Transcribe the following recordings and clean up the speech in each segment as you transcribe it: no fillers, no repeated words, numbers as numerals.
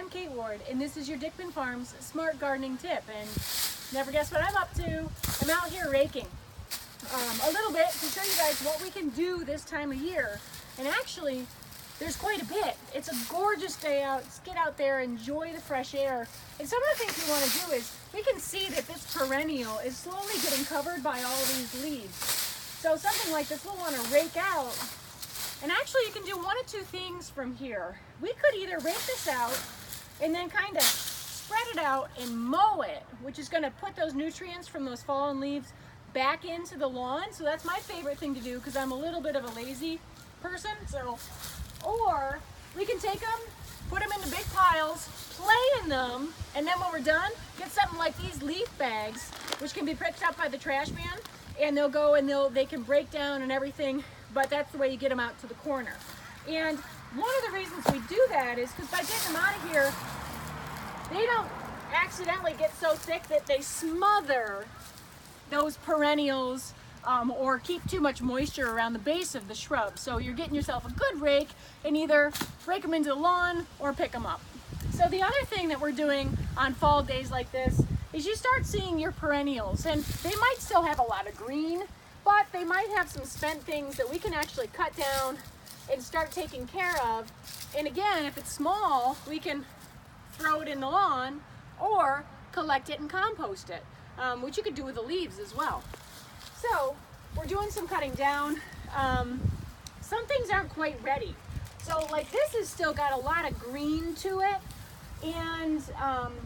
I'm Kate Ward, and this is your Dickman Farms Smart Gardening Tip. And never guess what I'm up to. I'm out here raking a little bit to show you guys what we can do this time of year. And actually, there's quite a bit. It's a gorgeous day out. Let's get out there, enjoy the fresh air. And some of the things we want to do is, we can see that this perennial is slowly getting covered by all these leaves. So something like this we'll want to rake out. And actually you can do one of two things from here. We could either rake this out and then kind of spread it out and mow it, which is going to put those nutrients from those fallen leaves back into the lawn. So that's my favorite thing to do because I'm a little bit of a lazy person. So, or we can take them, put them into big piles, play in them, and then when we're done, get something like these leaf bags, which can be picked up by the trash man, and they'll go and they can break down and everything. But that's the way you get them out to the corner. And one of the reasons we do that is because by getting them out of here, they don't accidentally get so thick that they smother those perennials or keep too much moisture around the base of the shrub. So you're getting yourself a good rake and either rake them into the lawn or pick them up. So the other thing that we're doing on fall days like this is you start seeing your perennials, and they might still have a lot of green, but they might have some spent things that we can actually cut down and start taking care of. And again, if it's small, we can throw it in the lawn or collect it and compost it, which you could do with the leaves as well. So we're doing some cutting down. Some things aren't quite ready. So like this has still got a lot of green to it, and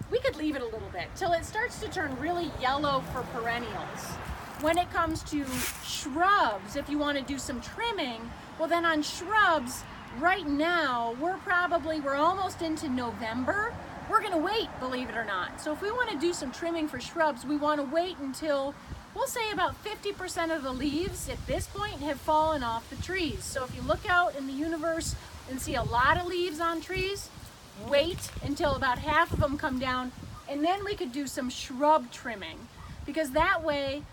we could leave it a little bit till it starts to turn really yellow for perennials. When it comes to shrubs, if you want to do some trimming, well then on shrubs, right now, we're almost into November. We're gonna wait, believe it or not. So if we want to do some trimming for shrubs, we want to wait until, we'll say about 50% of the leaves at this point have fallen off the trees. So if you look out in the universe and see a lot of leaves on trees, wait until about half of them come down, and then we could do some shrub trimming, because that way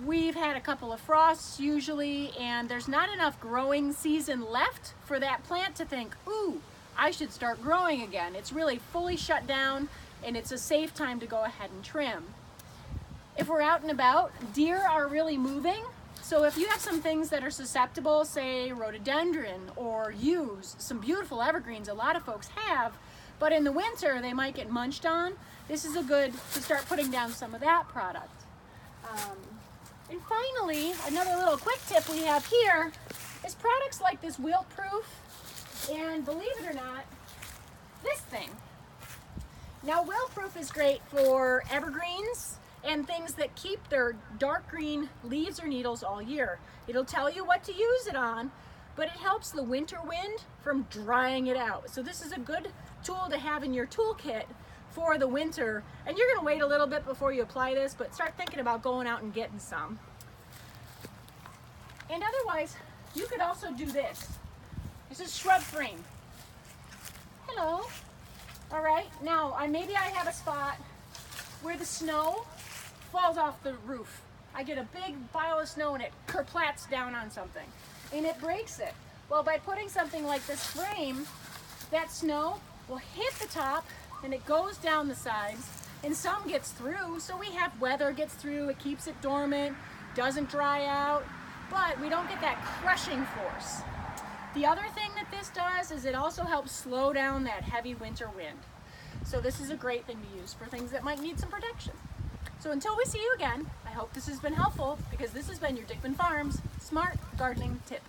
we've had a couple of frosts usually, and there's not enough growing season left for that plant to think, ooh, I should start growing again. It's really fully shut down, and it's a safe time to go ahead and trim. If we're out and about, deer are really moving. So if you have some things that are susceptible, say rhododendron or yews, some beautiful evergreens a lot of folks have, but in the winter they might get munched on, this is a good to start putting down some of that product. And finally, another little quick tip we have here is products like this Wilt Proof, and believe it or not, this thing. Now Wilt Proof is great for evergreens and things that keep their dark green leaves or needles all year. It'll tell you what to use it on, but it helps the winter wind from drying it out. So this is a good tool to have in your toolkit for the winter. And you're gonna wait a little bit before you apply this, but start thinking about going out and getting some. And otherwise, you could also do this. This is shrub frame. Hello. All right, now maybe I have a spot where the snow falls off the roof. I get a big pile of snow and it kerplats down on something and it breaks it. Well, by putting something like this frame, that snow will hit the top and it goes down the sides, and some gets through. So we have weather gets through, it keeps it dormant, doesn't dry out, but we don't get that crushing force. The other thing that this does is it also helps slow down that heavy winter wind. So this is a great thing to use for things that might need some protection. So until we see you again, I hope this has been helpful, because this has been your Dickman Farms Smart Gardening Tip.